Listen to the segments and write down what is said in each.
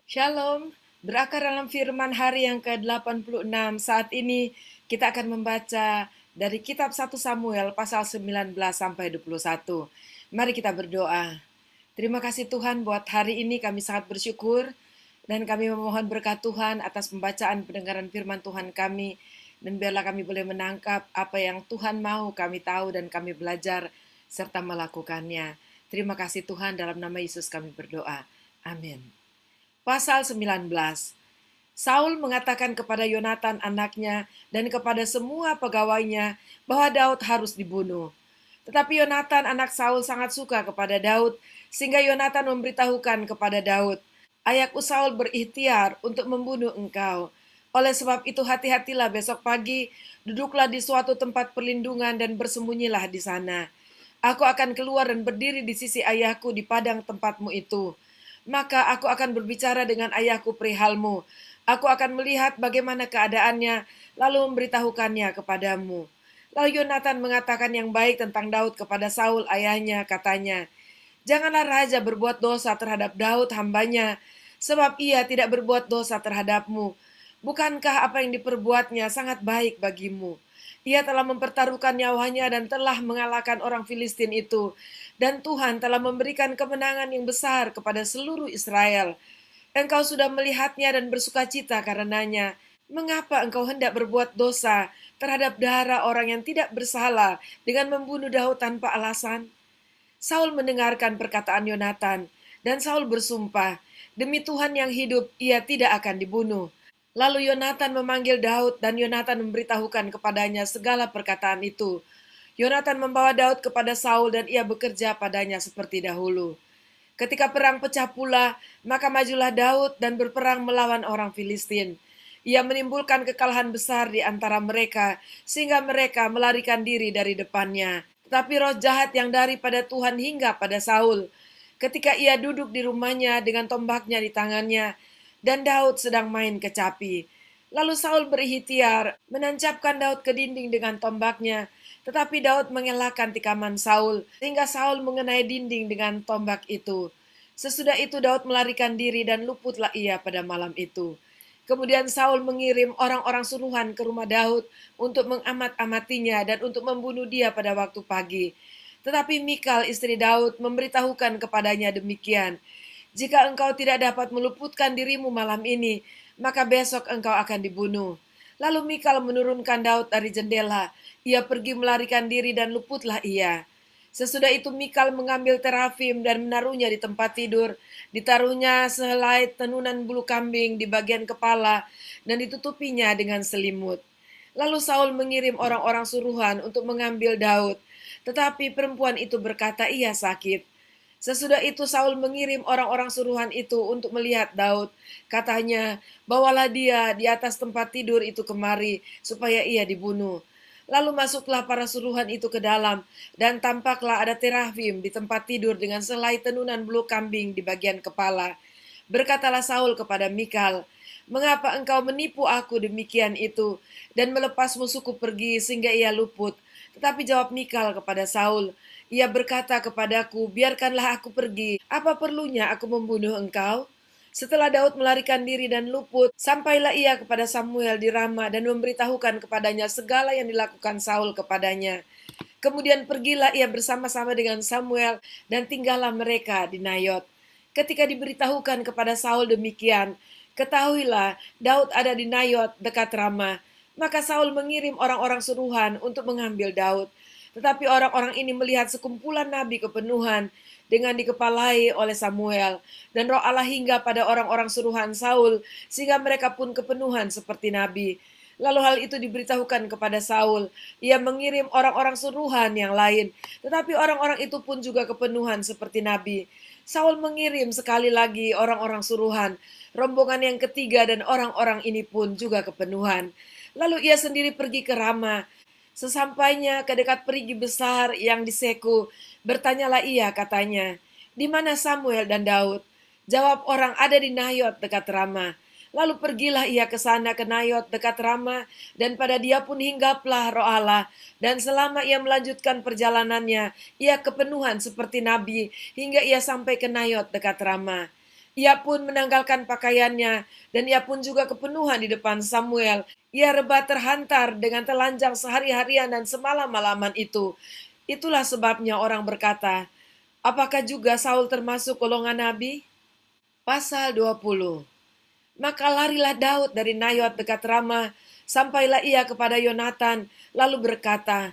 Shalom, berakar dalam firman hari yang ke-86. Saat ini kita akan membaca dari kitab 1 Samuel pasal 19 sampai 21. Mari kita berdoa. Terima kasih Tuhan buat hari ini kami sangat bersyukur dan kami memohon berkat Tuhan atas pembacaan pendengaran firman Tuhan kami, dan biarlah kami boleh menangkap apa yang Tuhan mau kami tahu dan kami belajar serta melakukannya. Terima kasih Tuhan, dalam nama Yesus kami berdoa. Amin. Pasal 19. Saul mengatakan kepada Yonatan anaknya dan kepada semua pegawainya bahwa Daud harus dibunuh. Tetapi Yonatan anak Saul sangat suka kepada Daud, sehingga Yonatan memberitahukan kepada Daud, "Ayahku Saul berikhtiar untuk membunuh engkau. Oleh sebab itu hati-hatilah besok pagi, duduklah di suatu tempat perlindungan dan bersembunyilah di sana. Aku akan keluar dan berdiri di sisi ayahku di padang tempatmu itu. Maka aku akan berbicara dengan ayahku perihalmu. Aku akan melihat bagaimana keadaannya, lalu memberitahukannya kepadamu." Lalu Yonatan mengatakan yang baik tentang Daud kepada Saul ayahnya, katanya, "Janganlah raja berbuat dosa terhadap Daud hambanya, sebab ia tidak berbuat dosa terhadapmu. Bukankah apa yang diperbuatnya sangat baik bagimu? Ia telah mempertaruhkan nyawanya dan telah mengalahkan orang Filistin itu, dan Tuhan telah memberikan kemenangan yang besar kepada seluruh Israel. Engkau sudah melihatnya dan bersukacita karenanya. Mengapa engkau hendak berbuat dosa terhadap darah orang yang tidak bersalah dengan membunuh Daud tanpa alasan?" Saul mendengarkan perkataan Yonatan, dan Saul bersumpah, "Demi Tuhan yang hidup, ia tidak akan dibunuh." Lalu Yonatan memanggil Daud, dan Yonatan memberitahukan kepadanya segala perkataan itu. Yonatan membawa Daud kepada Saul, dan ia bekerja padanya seperti dahulu. Ketika perang pecah pula, maka majulah Daud dan berperang melawan orang Filistin. Ia menimbulkan kekalahan besar di antara mereka, sehingga mereka melarikan diri dari depannya. Tetapi roh jahat yang daripada Tuhan hingga pada Saul, ketika ia duduk di rumahnya dengan tombaknya di tangannya, dan Daud sedang main kecapi. Lalu Saul berikhtiar menancapkan Daud ke dinding dengan tombaknya, tetapi Daud mengelakkan tikaman Saul, sehingga Saul mengenai dinding dengan tombak itu. Sesudah itu Daud melarikan diri dan luputlah ia pada malam itu. Kemudian Saul mengirim orang-orang suruhan ke rumah Daud untuk mengamat-amatinya dan untuk membunuh dia pada waktu pagi. Tetapi Mikal istri Daud memberitahukan kepadanya demikian, "Jika engkau tidak dapat meluputkan dirimu malam ini, maka besok engkau akan dibunuh." Lalu Mikal menurunkan Daud dari jendela. Ia pergi melarikan diri dan luputlah ia. Sesudah itu Mikal mengambil terafim dan menaruhnya di tempat tidur. Ditaruhnya sehelai tenunan bulu kambing di bagian kepala dan ditutupinya dengan selimut. Lalu Saul mengirim orang-orang suruhan untuk mengambil Daud. Tetapi perempuan itu berkata ia sakit. Sesudah itu Saul mengirim orang-orang suruhan itu untuk melihat Daud. Katanya, "Bawalah dia di atas tempat tidur itu kemari, supaya ia dibunuh." Lalu masuklah para suruhan itu ke dalam, dan tampaklah ada terafim di tempat tidur dengan selai tenunan bulu kambing di bagian kepala. Berkatalah Saul kepada Mikal, "Mengapa engkau menipu aku demikian itu, dan melepas musuhku pergi sehingga ia luput?" Tetapi jawab Mikal kepada Saul, "Ia berkata kepadaku, 'Biarkanlah aku pergi. Apa perlunya aku membunuh engkau?'" Setelah Daud melarikan diri dan luput, sampailah ia kepada Samuel di Rama dan memberitahukan kepadanya segala yang dilakukan Saul kepadanya. Kemudian pergilah ia bersama-sama dengan Samuel dan tinggallah mereka di Nayot. Ketika diberitahukan kepada Saul demikian, "Ketahuilah, Daud ada di Nayot dekat Rama." Maka Saul mengirim orang-orang suruhan untuk mengambil Daud. Tetapi orang-orang ini melihat sekumpulan nabi kepenuhan dengan dikepalai oleh Samuel, dan roh Allah hingga pada orang-orang suruhan Saul, sehingga mereka pun kepenuhan seperti nabi. Lalu hal itu diberitahukan kepada Saul. Ia mengirim orang-orang suruhan yang lain, tetapi orang-orang itu pun juga kepenuhan seperti nabi. Saul mengirim sekali lagi orang-orang suruhan, rombongan yang ketiga, dan orang-orang ini pun juga kepenuhan. Lalu ia sendiri pergi ke Rama. Sesampainya ke dekat perigi besar yang di Seku, bertanyalah ia katanya, "Di mana Samuel dan Daud?" Jawab orang, "Ada di Nayot dekat Rama." Lalu pergilah ia ke sana ke Nayot dekat Rama, dan pada dia pun hinggaplah roh Allah. Dan selama ia melanjutkan perjalanannya, ia kepenuhan seperti nabi, hingga ia sampai ke Nayot dekat Rama. Ia pun menanggalkan pakaiannya, dan ia pun juga kepenuhan di depan Samuel. Ia rebah terhantar dengan telanjang sehari-harian dan semalam-malaman itu. Itulah sebabnya orang berkata, apakah juga Saul termasuk golongan nabi? Pasal 20. Maka larilah Daud dari Nayot dekat Rama, sampailah ia kepada Yonatan, lalu berkata,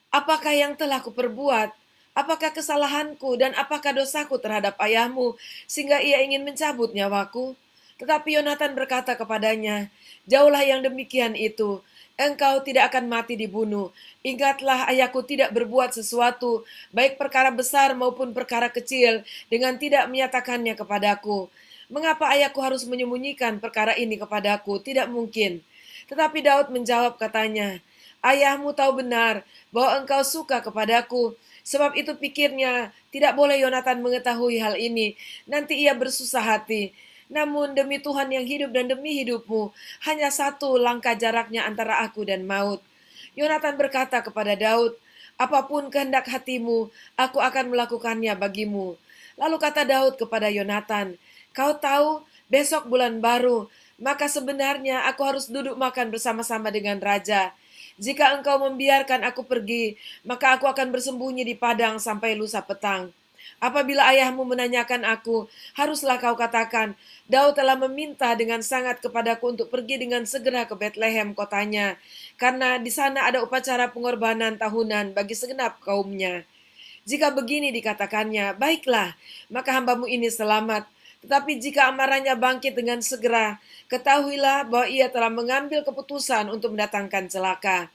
apakah yang telah kuperbuat? Apakah kesalahanku dan apakah dosaku terhadap ayahmu, sehingga ia ingin mencabut nyawaku? Tetapi Yonatan berkata kepadanya, jauhlah yang demikian itu, engkau tidak akan mati dibunuh. Ingatlah ayahku tidak berbuat sesuatu, baik perkara besar maupun perkara kecil, dengan tidak menyatakannya kepadaku. Mengapa ayahku harus menyembunyikan perkara ini kepadaku? Tidak mungkin. Tetapi Daud menjawab katanya, ayahmu tahu benar bahwa engkau suka kepadaku. Sebab itu pikirnya, tidak boleh Yonatan mengetahui hal ini. Nanti ia bersusah hati. Namun demi Tuhan yang hidup dan demi hidupmu, hanya satu langkah jaraknya antara aku dan maut. Yonatan berkata kepada Daud, apapun kehendak hatimu, aku akan melakukannya bagimu. Lalu kata Daud kepada Yonatan, kau tahu, besok bulan baru, maka sebenarnya aku harus duduk makan bersama-sama dengan raja. Jika engkau membiarkan aku pergi, maka aku akan bersembunyi di padang sampai lusa petang. Apabila ayahmu menanyakan aku, haruslah kau katakan, Daud telah meminta dengan sangat kepadaku untuk pergi dengan segera ke Bethlehem kotanya, karena di sana ada upacara pengorbanan tahunan bagi segenap kaumnya. Jika begini dikatakannya, baiklah, maka hambamu ini selamat. Tetapi jika amarahnya bangkit dengan segera, ketahuilah bahwa ia telah mengambil keputusan untuk mendatangkan celaka.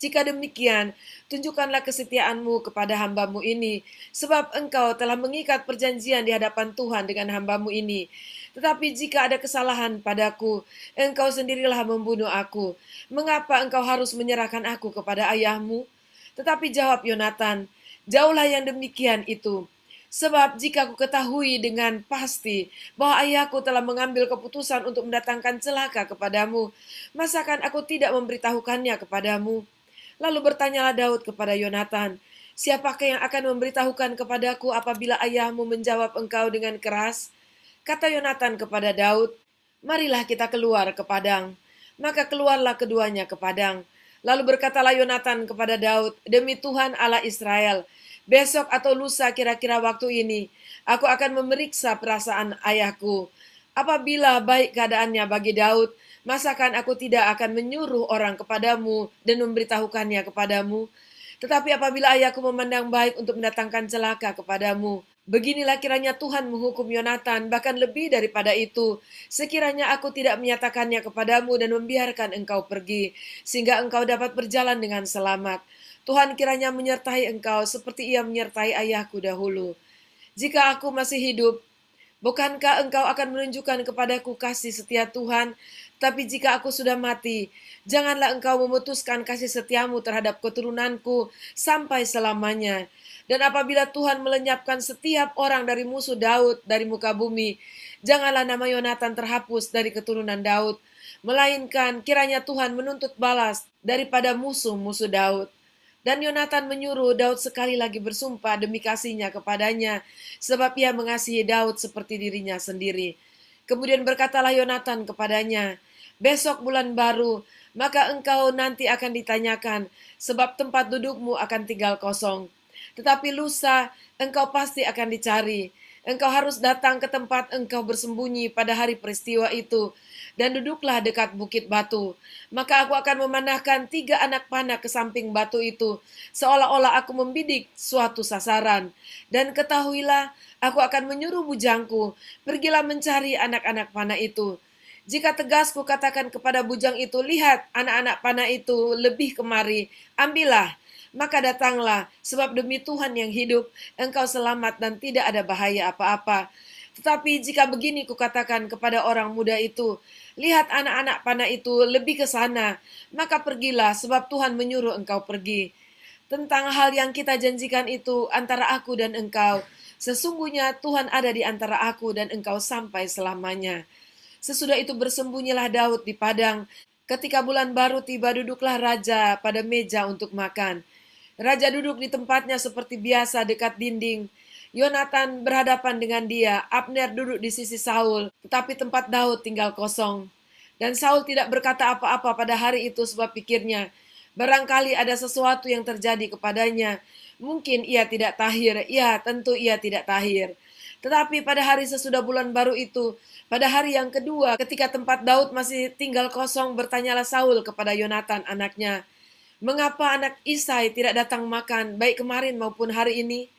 Jika demikian, tunjukkanlah kesetiaanmu kepada hambamu ini, sebab engkau telah mengikat perjanjian di hadapan Tuhan dengan hambamu ini. Tetapi jika ada kesalahan padaku, engkau sendirilah membunuh aku. Mengapa engkau harus menyerahkan aku kepada ayahmu? Tetapi jawab Yonatan, jauhlah yang demikian itu. Sebab jika aku ketahui dengan pasti bahwa ayahku telah mengambil keputusan untuk mendatangkan celaka kepadamu, masakan aku tidak memberitahukannya kepadamu? Lalu bertanyalah Daud kepada Yonatan, siapakah yang akan memberitahukan kepadaku apabila ayahmu menjawab engkau dengan keras? Kata Yonatan kepada Daud, marilah kita keluar ke padang. Maka keluarlah keduanya ke padang. Lalu berkatalah Yonatan kepada Daud, demi Tuhan Allah Israel, besok atau lusa kira-kira waktu ini, aku akan memeriksa perasaan ayahku. Apabila baik keadaannya bagi Daud, masakan aku tidak akan menyuruh orang kepadamu dan memberitahukannya kepadamu? Tetapi apabila ayahku memandang baik untuk mendatangkan celaka kepadamu, beginilah kiranya Tuhan menghukum Yonatan, bahkan lebih daripada itu, sekiranya aku tidak menyatakannya kepadamu dan membiarkan engkau pergi, sehingga engkau dapat berjalan dengan selamat. Tuhan kiranya menyertai engkau seperti ia menyertai ayahku dahulu. Jika aku masih hidup, bukankah engkau akan menunjukkan kepadaku kasih setia Tuhan? Tapi jika aku sudah mati, janganlah engkau memutuskan kasih setiamu terhadap keturunanku sampai selamanya. Dan apabila Tuhan melenyapkan setiap orang dari musuh Daud dari muka bumi, janganlah nama Yonatan terhapus dari keturunan Daud, melainkan kiranya Tuhan menuntut balas daripada musuh-musuh Daud. Dan Yonatan menyuruh Daud sekali lagi bersumpah demi kasihnya kepadanya, sebab ia mengasihi Daud seperti dirinya sendiri. Kemudian berkatalah Yonatan kepadanya, besok bulan baru, maka engkau nanti akan ditanyakan, sebab tempat dudukmu akan tinggal kosong. Tetapi lusa, engkau pasti akan dicari. Engkau harus datang ke tempat engkau bersembunyi pada hari peristiwa itu, dan duduklah dekat bukit batu. Maka aku akan memanahkan 3 anak panah ke samping batu itu, seolah-olah aku membidik suatu sasaran. Dan ketahuilah, aku akan menyuruh bujangku, pergilah mencari anak-anak panah itu. Jika tegas katakan kepada bujang itu, lihat anak-anak panah itu lebih kemari, ambillah. Maka datanglah, sebab demi Tuhan yang hidup, engkau selamat dan tidak ada bahaya apa-apa. Tetapi jika begini kukatakan kepada orang muda itu, lihat anak-anak panah itu lebih ke sana, maka pergilah sebab Tuhan menyuruh engkau pergi. Tentang hal yang kita janjikan itu antara aku dan engkau, sesungguhnya Tuhan ada di antara aku dan engkau sampai selamanya. Sesudah itu bersembunyilah Daud di padang. Ketika bulan baru tiba, duduklah raja pada meja untuk makan. Raja duduk di tempatnya seperti biasa dekat dinding. Yonatan berhadapan dengan dia, Abner duduk di sisi Saul, tetapi tempat Daud tinggal kosong. Dan Saul tidak berkata apa-apa pada hari itu sebab pikirnya, barangkali ada sesuatu yang terjadi kepadanya. Mungkin ia tidak tahir, ya tentu ia tidak tahir. Tetapi pada hari sesudah bulan baru itu, pada hari yang kedua, ketika tempat Daud masih tinggal kosong, bertanyalah Saul kepada Yonatan anaknya, mengapa anak Isai tidak datang makan, baik kemarin maupun hari ini?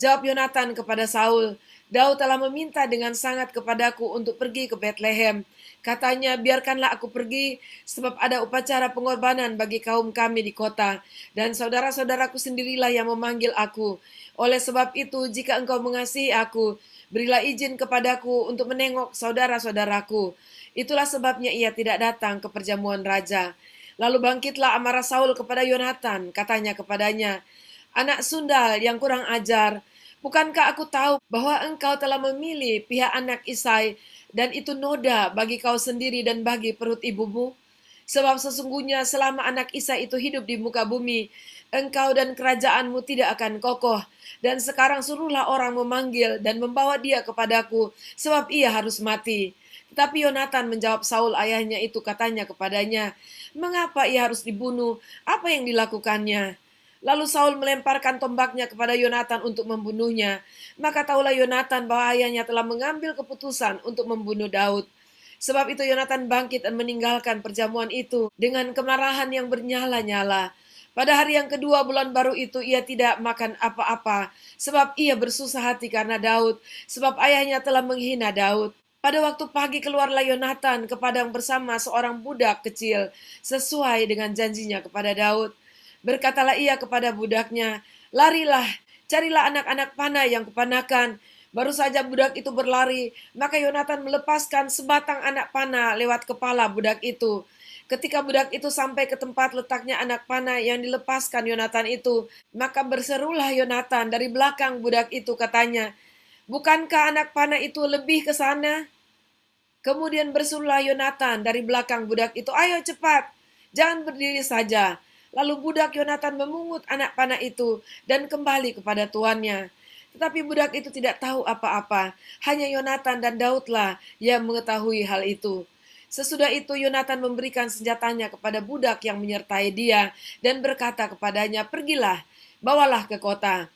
Jawab Yonatan kepada Saul, Daud telah meminta dengan sangat kepadaku untuk pergi ke Betlehem. Katanya, biarkanlah aku pergi, sebab ada upacara pengorbanan bagi kaum kami di kota, dan saudara-saudaraku sendirilah yang memanggil aku. Oleh sebab itu, jika engkau mengasihi aku, berilah izin kepadaku untuk menengok saudara-saudaraku. Itulah sebabnya ia tidak datang ke perjamuan raja. Lalu bangkitlah amarah Saul kepada Yonatan, katanya kepadanya, anak sundal yang kurang ajar, bukankah aku tahu bahwa engkau telah memilih pihak anak Isai, dan itu noda bagi kau sendiri dan bagi perut ibumu? Sebab sesungguhnya selama anak Isai itu hidup di muka bumi, engkau dan kerajaanmu tidak akan kokoh. Dan sekarang suruhlah orang memanggil dan membawa dia kepadaku, sebab ia harus mati. Tetapi Yonatan menjawab Saul ayahnya itu, katanya kepadanya, mengapa ia harus dibunuh? Apa yang dilakukannya? Lalu Saul melemparkan tombaknya kepada Yonatan untuk membunuhnya. Maka tahulah Yonatan bahwa ayahnya telah mengambil keputusan untuk membunuh Daud. Sebab itu Yonatan bangkit dan meninggalkan perjamuan itu dengan kemarahan yang bernyala-nyala. Pada hari yang kedua bulan baru itu ia tidak makan apa-apa, sebab ia bersusah hati karena Daud, sebab ayahnya telah menghina Daud. Pada waktu pagi keluarlah Yonatan ke padang bersama seorang budak kecil, sesuai dengan janjinya kepada Daud. Berkatalah ia kepada budaknya, larilah, carilah anak-anak panah yang kupanakan. Baru saja budak itu berlari, maka Yonatan melepaskan sebatang anak panah lewat kepala budak itu. Ketika budak itu sampai ke tempat letaknya anak panah yang dilepaskan Yonatan itu, maka berserulah Yonatan dari belakang budak itu, katanya, bukankah anak panah itu lebih ke sana? Kemudian berserulah Yonatan dari belakang budak itu, ayo cepat, jangan berdiri saja. Lalu budak Yonatan memungut anak panah itu dan kembali kepada tuannya. Tetapi budak itu tidak tahu apa-apa. Hanya Yonatan dan Daudlah yang mengetahui hal itu. Sesudah itu Yonatan memberikan senjatanya kepada budak yang menyertai dia dan berkata kepadanya, pergilah, bawalah ke kota.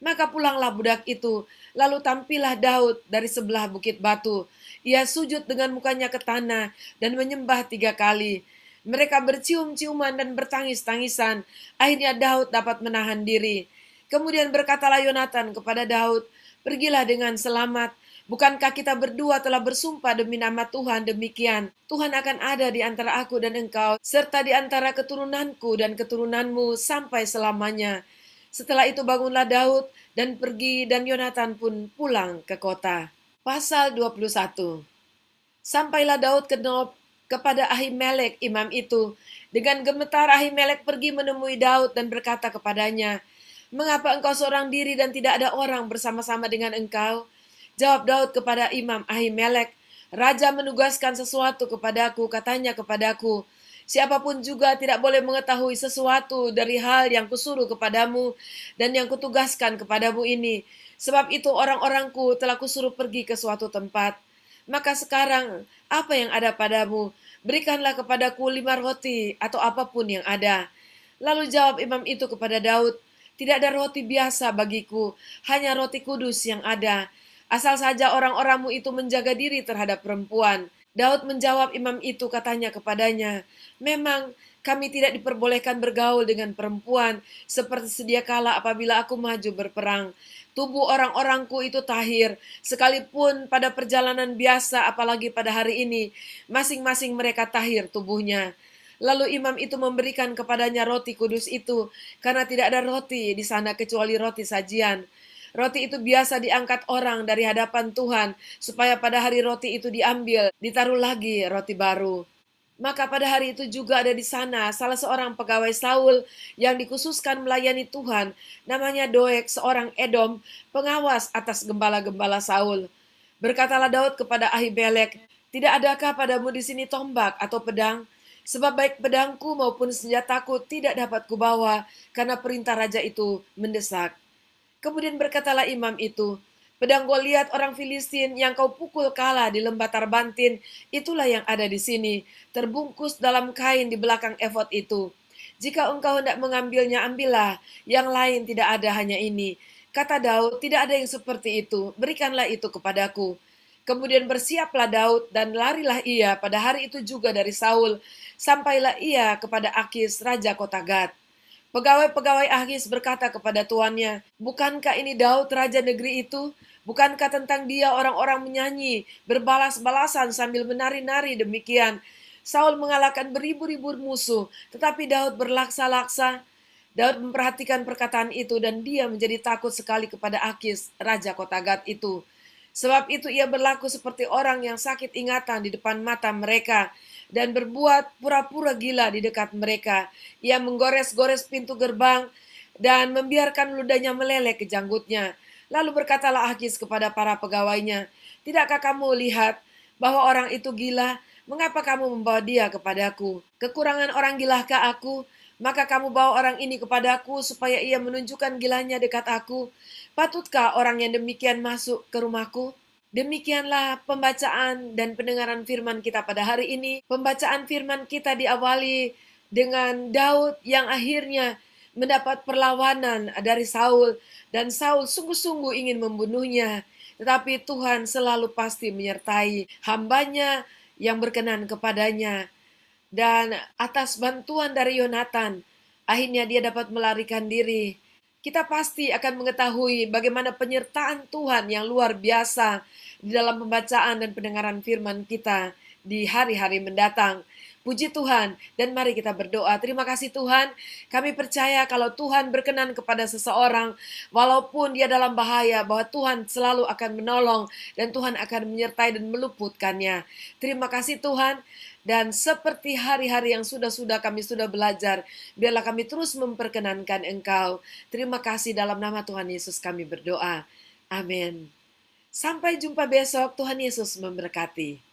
Maka pulanglah budak itu, lalu tampillah Daud dari sebelah bukit batu. Ia sujud dengan mukanya ke tanah dan menyembah 3 kali. Mereka bercium-ciuman dan bertangis-tangisan. Akhirnya Daud dapat menahan diri. Kemudian berkatalah Yonatan kepada Daud, pergilah dengan selamat. Bukankah kita berdua telah bersumpah demi nama Tuhan demikian? Tuhan akan ada di antara aku dan engkau, serta di antara keturunanku dan keturunanmu sampai selamanya. Setelah itu bangunlah Daud dan pergi, dan Yonatan pun pulang ke kota. Pasal 21. Sampailah Daud ke Nob kepada Ahimelek imam itu. Dengan gemetar Ahimelek pergi menemui Daud dan berkata kepadanya, mengapa engkau seorang diri dan tidak ada orang bersama-sama dengan engkau? Jawab Daud kepada imam Ahimelek, Raja menugaskan sesuatu kepadaku, katanya kepadaku, siapapun juga tidak boleh mengetahui sesuatu dari hal yang kusuruh kepadamu dan yang kutugaskan kepadamu ini. Sebab itu orang-orangku telah kusuruh pergi ke suatu tempat. Maka sekarang, apa yang ada padamu? Berikanlah kepadaku 5 roti atau apapun yang ada. Lalu jawab imam itu kepada Daud, tidak ada roti biasa bagiku, hanya roti kudus yang ada. Asal saja orang-orangmu itu menjaga diri terhadap perempuan. Daud menjawab imam itu, katanya kepadanya, memang kami tidak diperbolehkan bergaul dengan perempuan, seperti sedia kala apabila aku maju berperang. Tubuh orang-orangku itu tahir, sekalipun pada perjalanan biasa, apalagi pada hari ini, masing-masing mereka tahir tubuhnya. Lalu imam itu memberikan kepadanya roti kudus itu, karena tidak ada roti di sana kecuali roti sajian. Roti itu biasa diangkat orang dari hadapan Tuhan, supaya pada hari roti itu diambil, ditaruh lagi roti baru. Maka pada hari itu juga ada di sana salah seorang pegawai Saul yang dikhususkan melayani Tuhan, namanya Doeg, seorang Edom, pengawas atas gembala-gembala Saul. Berkatalah Daud kepada Ahimelek, tidak adakah padamu di sini tombak atau pedang? Sebab baik pedangku maupun senjataku tidak dapat kubawa, karena perintah raja itu mendesak. Kemudian berkatalah imam itu, pedang Goliat orang Filistin yang kau pukul kalah di lembah Tarbantin, itulah yang ada di sini, terbungkus dalam kain di belakang efod itu. Jika engkau hendak mengambilnya, ambillah, yang lain tidak ada, hanya ini. Kata Daud, tidak ada yang seperti itu, berikanlah itu kepadaku. Kemudian bersiaplah Daud dan larilah ia pada hari itu juga dari Saul, sampailah ia kepada Akis, raja kota Gad. Pegawai-pegawai Ahis berkata kepada tuannya, bukankah ini Daud raja negeri itu? Bukankah tentang dia orang-orang menyanyi, berbalas-balasan sambil menari-nari demikian? Saul mengalahkan beribu-ribu musuh, tetapi Daud berlaksa-laksa. Daud memperhatikan perkataan itu dan dia menjadi takut sekali kepada Akis, raja kota Gad itu. Sebab itu ia berlaku seperti orang yang sakit ingatan di depan mata mereka dan berbuat pura-pura gila di dekat mereka. Ia menggores-gores pintu gerbang dan membiarkan ludahnya meleleh ke janggutnya. Lalu berkatalah Akis kepada para pegawainya, tidakkah kamu lihat bahwa orang itu gila? Mengapa kamu membawa dia kepadaku? Kekurangan orang gilakah aku? Maka kamu bawa orang ini kepadaku supaya ia menunjukkan gilanya dekat aku. Patutkah orang yang demikian masuk ke rumahku? Demikianlah pembacaan dan pendengaran firman kita pada hari ini. Pembacaan firman kita diawali dengan Daud yang akhirnya mendapat perlawanan dari Saul. Dan Saul sungguh-sungguh ingin membunuhnya. Tetapi Tuhan selalu pasti menyertai hambanya yang berkenan kepadanya. Dan atas bantuan dari Yonatan, akhirnya dia dapat melarikan diri. Kita pasti akan mengetahui bagaimana penyertaan Tuhan yang luar biasa di dalam pembacaan dan pendengaran firman kita di hari-hari mendatang. Puji Tuhan, dan mari kita berdoa. Terima kasih Tuhan, kami percaya kalau Tuhan berkenan kepada seseorang, walaupun dia dalam bahaya, bahwa Tuhan selalu akan menolong, dan Tuhan akan menyertai dan meluputkannya. Terima kasih Tuhan, dan seperti hari-hari yang sudah kami sudah belajar, biarlah kami terus memperkenankan Engkau. Terima kasih dalam nama Tuhan Yesus kami berdoa. Amin. Sampai jumpa besok, Tuhan Yesus memberkati.